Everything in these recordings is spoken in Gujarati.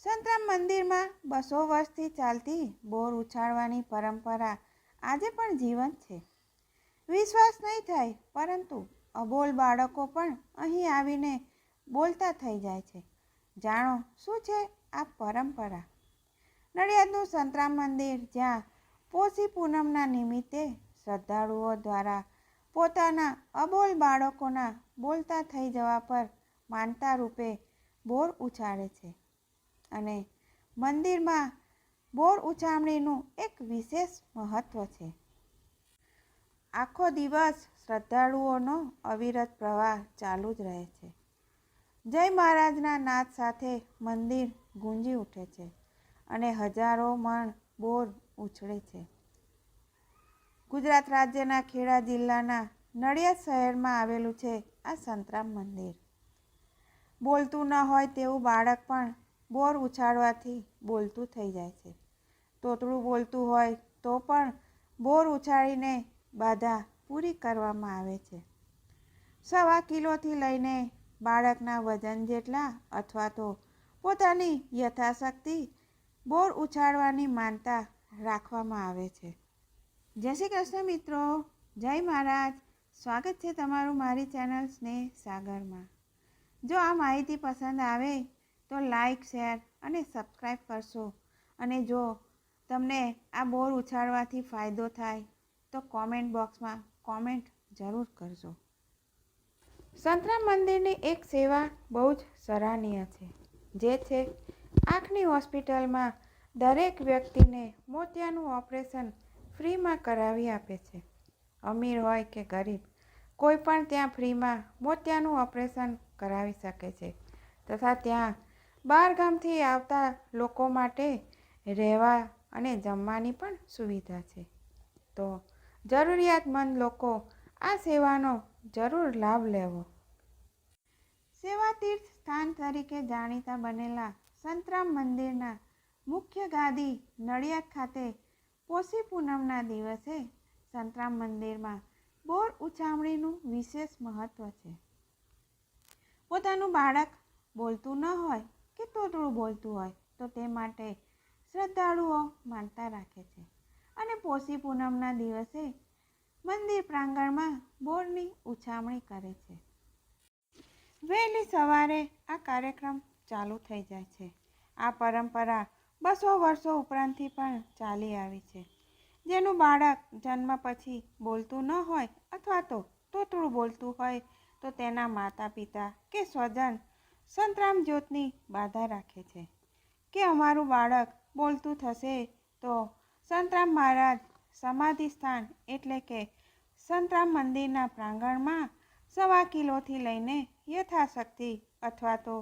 સંતરામ મંદિરમાં 200 વર્ષથી ચાલતી બોર ઉછાળવાની પરંપરા આજે પણ જીવંત છે. વિશ્વાસ નહીં થાય, પરંતુ અબોલ બાળકો પણ અહીં આવીને બોલતા થઈ જાય છે. જાણો શું છે આ પરંપરા. નડિયાદનું સંતરામ મંદિર, જ્યાં પોષી પૂનમના નિમિત્તે શ્રદ્ધાળુઓ દ્વારા પોતાના અબોલ બાળકોના બોલતા થઈ જવા પર માનતા રૂપે બોર ઉછાળે છે. અને મંદિરમાં બોર ઉછામણીનું એક વિશેષ મહત્વ છે. આખો દિવસ શ્રદ્ધાળુઓનો અવિરત પ્રવાહ ચાલુ જ રહે છે. જય મહારાજના નાદ સાથે મંદિર ગુંજી ઉઠે છે અને હજારો મણ બોર ઉછળે છે. ગુજરાત રાજ્યના ખેડા જિલ્લાના નડિયાદ શહેરમાં આવેલું છે આ સંતરામ મંદિર. બોલતું ન હોય તેવું બાળક પણ બોર ઉછાળવાથી બોલતું થઈ જાય છે. તોતળું બોલતું હોય તો પણ બોર ઉછાળીને બાધા પૂરી કરવામાં આવે છે. 1.25 કિલોથી લઈને બાળકના વજન જેટલા અથવા તો પોતાની યથાશક્તિ બોર ઉછાળવાની માનતા રાખવામાં આવે છે. જય શ્રી કૃષ્ણ મિત્રો, જય મહારાજ. સ્વાગત છે તમારું મારી ચેનલ સ્નેહ સાગરમાં. જો આ માહિતી પસંદ આવે તો લાઈક, શેર અને સબસ્ક્રાઈબ કરશો. અને જો તમને આ બોર ઉછાળવાથી ફાયદો થાય તો કોમેન્ટ બોક્સમાં કોમેન્ટ જરૂર કરજો. સંતરામ મંદિરની એક સેવા બહુ જ સરાહનીય છે, જે છે આંખની હોસ્પિટલમાં દરેક વ્યક્તિને મોતિયાનું ઓપરેશન ફ્રીમાં કરાવી આપે છે. અમીર હોય કે ગરીબ, કોઈ પણ ત્યાં ફ્રીમાં મોતિયાનું ઓપરેશન કરાવી શકે છે. તથા ત્યાં બહાર ગામથી આવતા લોકો માટે રહેવા અને જમવાની પણ સુવિધા છે. તો જરૂરિયાતમંદ લોકો આ સેવાનો જરૂર લાભ લેવો. સેવા તીર્થ સ્થાન તરીકે જાણીતા બનેલા સંતરામ મંદિરના મુખ્ય ગાદી નડિયાદ ખાતે પોષી પૂનમના દિવસે સંતરામ મંદિરમાં બોર ઉછામણીનું વિશેષ મહત્વ છે. પોતાનું બાળક બોલતું ન હોય કે તોતળું બોલતું હોય તો તે માટે શ્રદ્ધાળુઓ માનતા રાખે છે અને પોષી પૂનમના દિવસે મંદિર પ્રાંગણમાં બોરની ઉછામણી કરે છે. વહેલી સવારે આ કાર્યક્રમ ચાલુ થઈ જાય છે. આ પરંપરા 200 વર્ષો ઉપરાંતથી પણ ચાલી આવી છે. જેનું બાળક જન્મ પછી બોલતું ન હોય અથવા તો તોતળું બોલતું હોય તો તેના માતા પિતા કે સ્વજન સંતરામ જ્યોતની બાધા રાખે છે કે અમારું બાળક બોલતું થશે તો સંતરામ મહારાજ સમાધિ સ્થાન એટલે કે સંતરામ મંદિરના પ્રાંગણમાં 1.25 કિલોથી લઈને યથાશક્તિ અથવા તો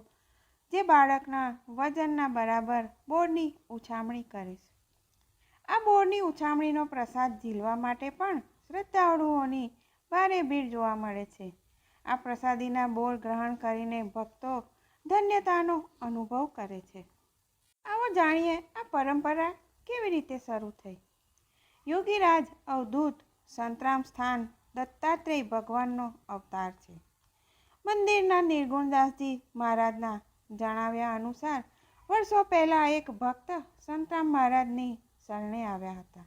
જે બાળકના વજનના બરાબર બોરની ઉછામણી કરીશ. આ બોરની ઉછામણીનો પ્રસાદ ઝીલવા માટે પણ શ્રદ્ધાળુઓની ભારે ભીડ જોવા મળે છે. આ પ્રસાદીના બોર ગ્રહણ કરીને ભક્તો ધન્યતાનો અનુભવ કરે છે. આવો જાણીએ આ પરંપરા કેવી રીતે શરૂ થઈ. યોગીરાજ અવધૂત સંતરામ સ્થાન દત્તાત્રેય ભગવાનનો અવતાર છે. મંદિરના નિર્ગુણદાસજી મહારાજના જણાવ્યા અનુસાર વર્ષો પહેલાં એક ભક્ત સંતરામ મહારાજની શરણે આવ્યા હતા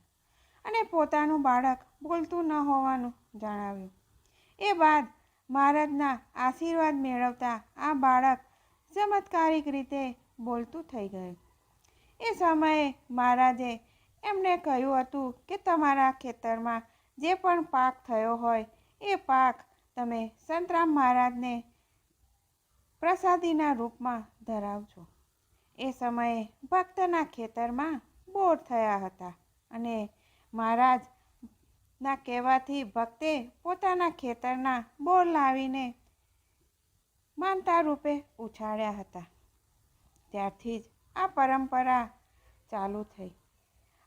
અને પોતાનું બાળક બોલતું ન હોવાનું જણાવ્યું. એ બાદ મહારાજના આશીર્વાદ મેળવતા આ બાળક ચમત્કારિક રીતે બોલતું થઈ ગયું. એ સમયે મહારાજે એમને કહ્યું હતું કે તમારા ખેતરમાં જે પણ પાક થયો હોય એ પાક તમે સંતરામ મહારાજને પ્રસાદીના રૂપમાં ધરાવજો. એ સમયે ભક્તના ખેતરમાં બોર થયા હતા અને મહારાજના કહેવાથી ભક્તે પોતાના ખેતરના બોર લાવીને માનતા રૂપે ઉછાળ્યા હતા. ત્યારથી જ આ પરંપરા ચાલુ થઈ.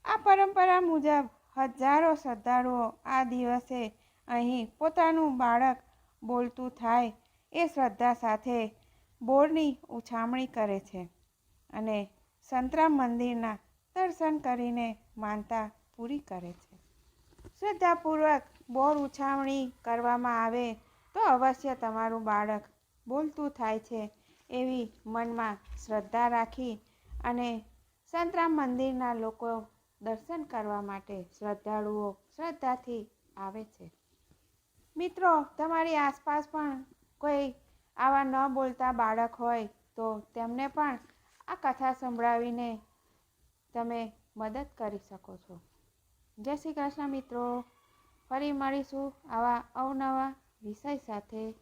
આ પરંપરા મુજબ હજારો શ્રદ્ધાળુઓ આ દિવસે અહીં પોતાનું બાળક બોલતું થાય એ શ્રદ્ધા સાથે બોરની ઉછામણી કરે છે અને સંતરામ મંદિરના દર્શન કરીને માનતા પૂરી કરે છે. શ્રદ્ધાપૂર્વક બોર ઉછામણી કરવામાં આવે તો અવશ્ય તમારું બાળક બોલતું થાય છે એવી મનમાં શ્રદ્ધા રાખી અને સંતરામ મંદિરના લોકો દર્શન કરવા માટે શ્રદ્ધાળુઓ શ્રદ્ધાથી આવે છે. મિત્રો, તમારી આસપાસ પણ કોઈ આવા ન બોલતા બાળક હોય તો તેમને પણ આ કથા સંભળાવીને તમે મદદ કરી શકો છો. જય શ્રી કૃષ્ણ મિત્રો. ફરી મળીશું આવા અવનવા વિષય સાથે.